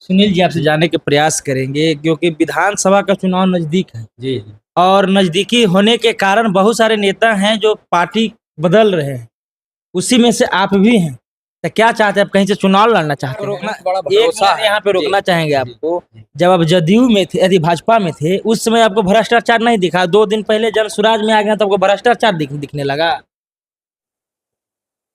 सुनील जी आपसे जानने के प्रयास करेंगे क्योंकि विधानसभा का चुनाव नजदीक है जी। और नजदीकी होने के कारण बहुत सारे नेता हैं जो पार्टी बदल रहे हैं। उसी में से आप भी हैं। तो क्या चाहते हैं, आप कहीं से चुनाव लड़ना चाहते हैं? रोकना बड़ा एक भरोसा मिनट है। यहाँ पे जी, रोकना चाहेंगे जी, आपको। जी। जब आप जदयू में थे, यदि भाजपा में थे, उस समय आपको भ्रष्टाचार नहीं दिखा। 2 दिन पहले जन सुराज में आ गया तो आपको भ्रष्टाचार दिखने लगा।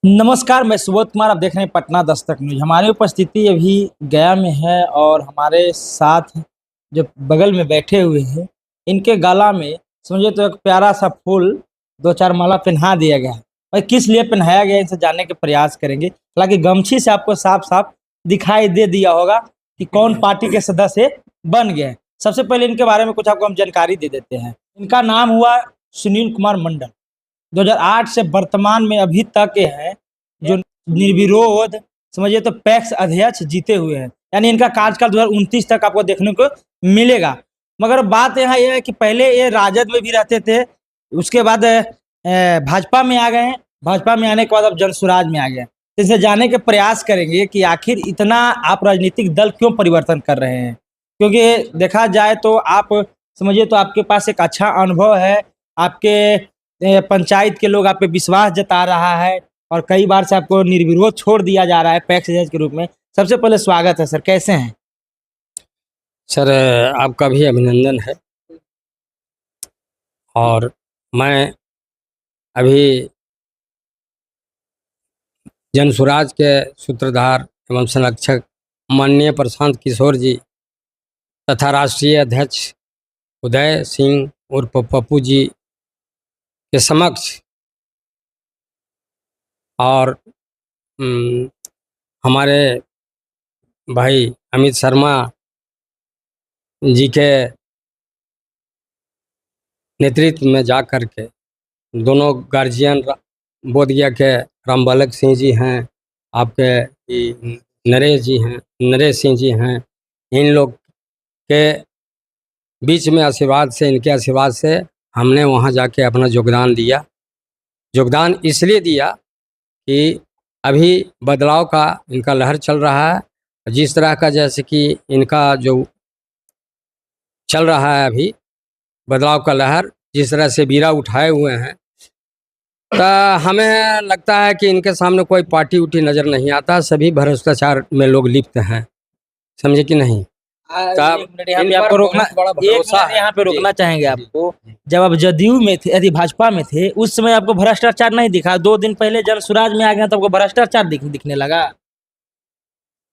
नमस्कार, मैं सुबोध कुमार, आप देख रहे हैं पटना दस्तक न्यूज। हमारी उपस्थिति अभी गया में है और हमारे साथ जो बगल में बैठे हुए हैं, इनके गला में समझे तो एक प्यारा सा फूल 2-4 माला पहना दिया गया है। और किस लिए पहनाया गया, इनसे जानने के प्रयास करेंगे। हालांकि गमछी से आपको साफ साफ दिखाई दे दिया होगा कि कौन पार्टी के सदस्य बन गए। सबसे पहले इनके बारे में कुछ आपको हम जानकारी दे देते हैं। इनका नाम हुआ सुनील कुमार मंडल। 2008 से वर्तमान में अभी तक के हैं जो निर्विरोध समझिए तो पैक्स अध्यक्ष जीते हुए हैं। यानी इनका कार्यकाल 2029 तक आपको देखने को मिलेगा। मगर बात यहाँ यह है कि पहले ये राजद में भी रहते थे, उसके बाद भाजपा में आ गए हैं। भाजपा में आने के बाद अब जनसुराज में आ गए। इसे जानने के प्रयास करेंगे कि आखिर इतना आप राजनीतिक दल क्यों परिवर्तन कर रहे हैं। क्योंकि देखा जाए तो आप समझिए तो आपके पास एक अच्छा अनुभव है। आपके पंचायत के लोग आप पे विश्वास जता रहा है और कई बार से आपको निर्विरोध छोड़ दिया जा रहा है पैक्स जज के रूप में। सबसे पहले स्वागत है सर, कैसे हैं? सर, आपका भी अभिनंदन है। और मैं अभी जनसुराज के सूत्रधार एवं संरक्षक माननीय प्रशांत किशोर जी तथा राष्ट्रीय अध्यक्ष उदय सिंह उर्फ पप्पू जी के समक्ष और हमारे भाई अमित शर्मा जी के नेतृत्व में जा कर के दोनों गार्जियन बोधगया के रामबालक सिंह जी हैं, आपके नरेश सिंह जी हैं, इन लोग के बीच में आशीर्वाद से, इनके आशीर्वाद से हमने वहाँ जाके अपना योगदान दिया। योगदान इसलिए दिया कि अभी बदलाव का इनका लहर चल रहा है। जिस तरह का जैसे कि इनका जो चल रहा है अभी बदलाव का लहर, जिस तरह से बीरा उठाए हुए हैं, तो हमें लगता है कि इनके सामने कोई पार्टी उठी नज़र नहीं आता। सभी भ्रष्टाचार में लोग लिप्त हैं, समझे कि नहीं। यहाँ पे रोकना चाहेंगे आपको। जब आप जदयू में थे, यदि भाजपा में थे, उस समय आपको भ्रष्टाचार नहीं दिखा। 2 दिन पहले जन सुराज में आ गया तो आपको भ्रष्टाचार दिखने लगा।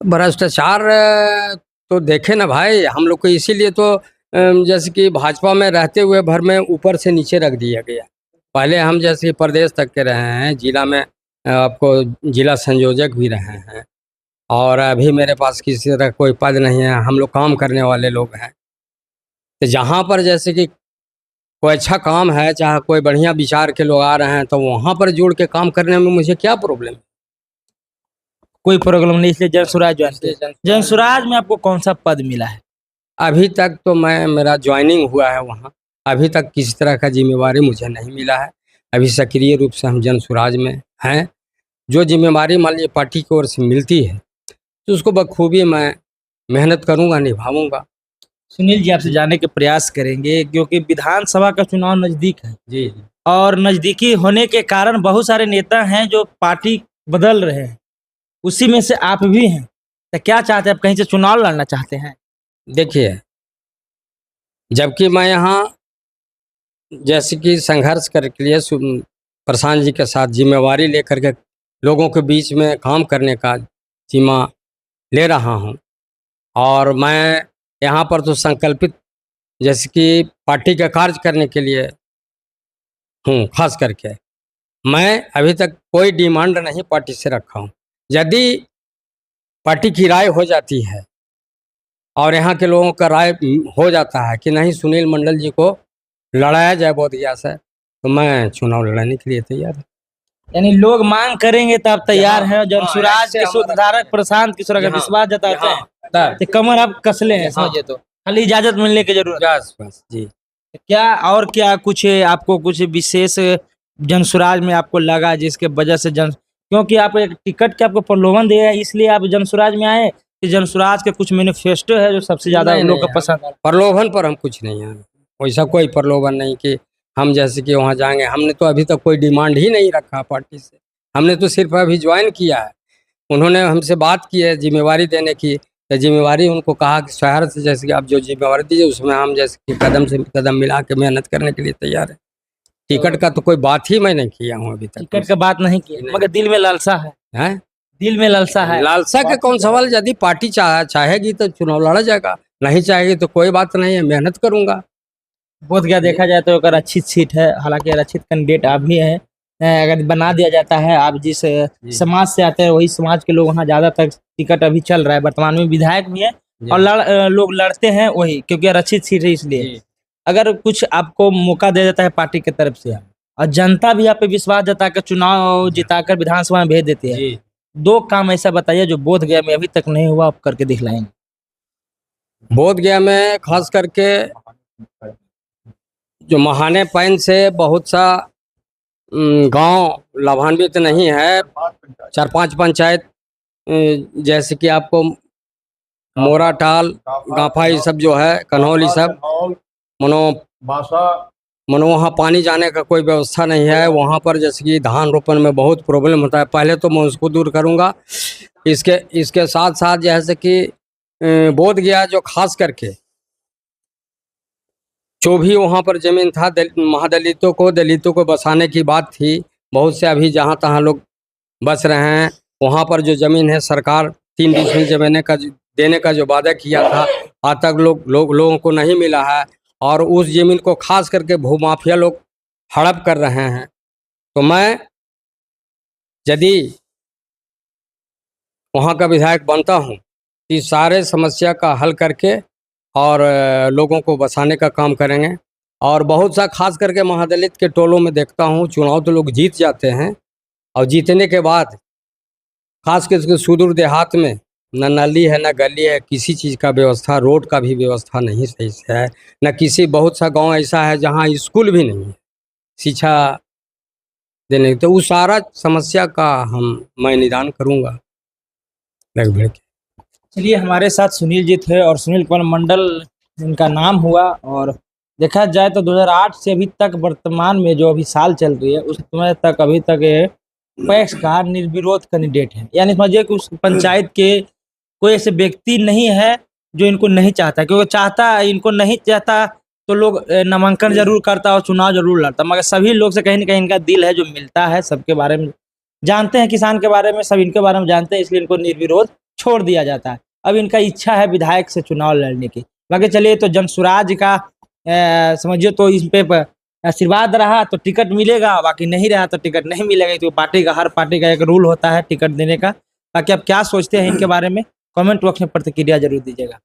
भ्रष्टाचार तो देखे ना भाई, हम लोग को इसीलिए तो जैसे कि भाजपा में रहते हुए भर में ऊपर से नीचे रख दिया गया। पहले हम जैसे प्रदेश तक के रहे हैं, जिला में आपको जिला संयोजक भी रहे हैं, और अभी मेरे पास किसी तरह कोई पद नहीं है। हम लोग काम करने वाले लोग हैं। तो जहाँ पर जैसे कि कोई अच्छा काम है, चाहे कोई बढ़िया विचार के लोग आ रहे हैं, तो वहाँ पर जुड़ के काम करने में मुझे क्या प्रॉब्लम है? कोई प्रॉब्लम नहीं, इसलिए जनसुराज जनसुराज में आपको कौन सा पद मिला है? अभी तक तो मेरा ज्वाइनिंग हुआ है वहाँ, अभी तक किसी तरह का जिम्मेवारी मुझे नहीं मिला है। अभी सक्रिय रूप से हम जनसुराज में हैं। जो जिम्मेवारी मान लीजिए पार्टी की ओर से मिलती है तो उसको बखूबी मैं मेहनत करूँगा, निभाऊँगा। सुनील जी आपसे जानने के प्रयास करेंगे क्योंकि विधानसभा का चुनाव नजदीक है। जी। और नजदीकी होने के कारण बहुत सारे नेता हैं जो पार्टी बदल रहे हैं। उसी में से आप भी हैं। तो क्या चाहते हैं, आप कहीं से चुनाव लड़ना चाहते हैं? देखिए, जबकि मैं यहाँ जैसे कि संघर्ष करके लिए प्रशांत जी के साथ जिम्मेवारी लेकर के लोगों के बीच में काम करने का जिम्मा ले रहा हूँ, और मैं यहाँ पर तो संकल्पित जैसे कि पार्टी का कार्य करने के लिए हूँ। खास करके मैं अभी तक कोई डिमांड नहीं पार्टी से रखा हूँ। यदि पार्टी की राय हो जाती है और यहाँ के लोगों का राय हो जाता है कि नहीं सुनील मंडल जी को लड़ाया जाए बोधगया से, तो मैं चुनाव लड़ने के लिए तैयार हूँ। यानी लोग मांग करेंगे तो आप तैयार हैं। जनसुराज के सूत्रधारक प्रशांत किशोर का विश्वास जताते हैं तो कमर आप कसले हैं, समझिए तो खाली इजाजत मिलने की जरूरत बस जी। क्या और क्या कुछ आपको कुछ विशेष जनसुराज में आपको लगा जिसके वजह से क्योंकि आप एक टिकट के आपको प्रलोभन दिया है इसलिए आप जनसुराज में आए, कि जनसुराज के कुछ मैनिफेस्टो है जो सबसे ज्यादा नहीं, लोग को नहीं, पसंद है? प्रलोभन पर हम कुछ नहीं है, वैसा कोई प्रलोभन नहीं कि हम जैसे कि वहाँ जाएंगे। हमने तो अभी तक कोई डिमांड ही नहीं रखा पार्टी से, हमने तो सिर्फ अभी ज्वाइन किया है। उन्होंने हमसे बात की है जिम्मेवारी देने की, तो जिम्मेवारी उनको कहा कि शहर से जैसे कि आप जो जिम्मेवारी दीजिए उसमें हम जैसे कि कदम से कदम मिला के मेहनत करने के लिए तैयार है। टिकट का तो कोई बात ही मैं नहीं किया हूँ अभी तक। टिकट का बात नहीं किया, नहीं। मगर दिल में लालसा है, हैं? दिल में लालसा है। लालसा के कौन सवाल, यदि पार्टी चाहेगी तो चुनाव लड़ा जाएगा, नहीं चाहेगी तो कोई बात नहीं है, मेहनत करूंगा। बोध गया देखा जाए तो अगर अच्छी सीट है, हालांकि आरक्षित कैंडिडेट आप भी हैं। अगर बना दिया जाता है, आप जिस समाज से आते हैं वही समाज के लोग वहाँ ज्यादातर टिकट अभी चल रहा है, वर्तमान में विधायक भी है और लोग लड़ते हैं वही, क्योंकि आरक्षित सीट है इसलिए। अगर कुछ आपको मौका दे देता है पार्टी की तरफ से और जनता भी आप पे विश्वास जताकर चुनाव जिताकर विधानसभा में भेज देती है, दो काम ऐसा बताइए जो बोध गया में अभी तक नहीं हुआ, आप करके दिखलाएंगे। बोध गया में खास करके जो महाने पैन से बहुत सा गांव लाभान्वित नहीं है। 4-5 पंचायत जैसे कि आपको मोराटाल, गाफा, ये सब जो है, कन्हौली, सब मनो वहाँ पानी जाने का कोई व्यवस्था नहीं है। वहाँ पर जैसे कि धान रोपण में बहुत प्रॉब्लम होता है, पहले तो मैं उसको दूर करूँगा। इसके साथ साथ जैसे कि बोध गया जो खास करके जो भी वहाँ पर ज़मीन था महादलितों को बसाने की बात थी, बहुत से अभी जहाँ तहाँ लोग बस रहे हैं। वहाँ पर जो ज़मीन है, सरकार 3 डिसमिल ज़मीन का देने का जो वादा किया था, आज तक लोगों को नहीं मिला है और उस ज़मीन को खास करके भूमाफिया लोग हड़प कर रहे हैं। तो मैं यदि वहाँ का विधायक बनता हूँ, इस सारे समस्या का हल करके और लोगों को बसाने का काम करेंगे। और बहुत सा खास करके महादलित के टोलों में देखता हूँ, चुनाव तो लोग जीत जाते हैं और जीतने के बाद खास करके सुदूर देहात में न नाली है, न गली है, किसी चीज़ का व्यवस्था, रोड का भी व्यवस्था नहीं सही से है, न किसी, बहुत सा गांव ऐसा है जहां स्कूल भी नहीं है शिक्षा देने। तो उस सारा समस्या का मैं निदान करूंगा लगभग। चलिए, हमारे साथ सुनील जी थे और सुनील कुमार मंडल इनका नाम हुआ। और देखा जाए तो 2008 से अभी तक वर्तमान में जो अभी साल चल रही है, उस समय तक अभी तक ये पैक्स का निर्विरोध कैंडिडेट है। यानी समझिए कि उस पंचायत के कोई ऐसे व्यक्ति नहीं है जो इनको नहीं चाहता, क्योंकि चाहता, इनको नहीं चाहता तो लोग नामांकन जरूर करता और चुनाव जरूर लड़ता, मगर सभी लोग से कहीं ना कहीं इनका दिल है जो मिलता है, सबके बारे में जानते हैं, किसान के बारे में सब इनके बारे में जानते हैं, इसलिए इनको निर्विरोध छोड़ दिया जाता है। अब इनका इच्छा है विधायक से चुनाव लड़ने की। बाकी चलिए, तो जनसुराज का समझिए तो इस पे आशीर्वाद रहा तो टिकट मिलेगा, बाकी नहीं रहा तो टिकट नहीं मिलेगा। तो पार्टी का, हर पार्टी का एक रूल होता है टिकट देने का। बाकी आप क्या सोचते हैं इनके बारे में, कमेंट बॉक्स में प्रतिक्रिया जरूर दीजिएगा।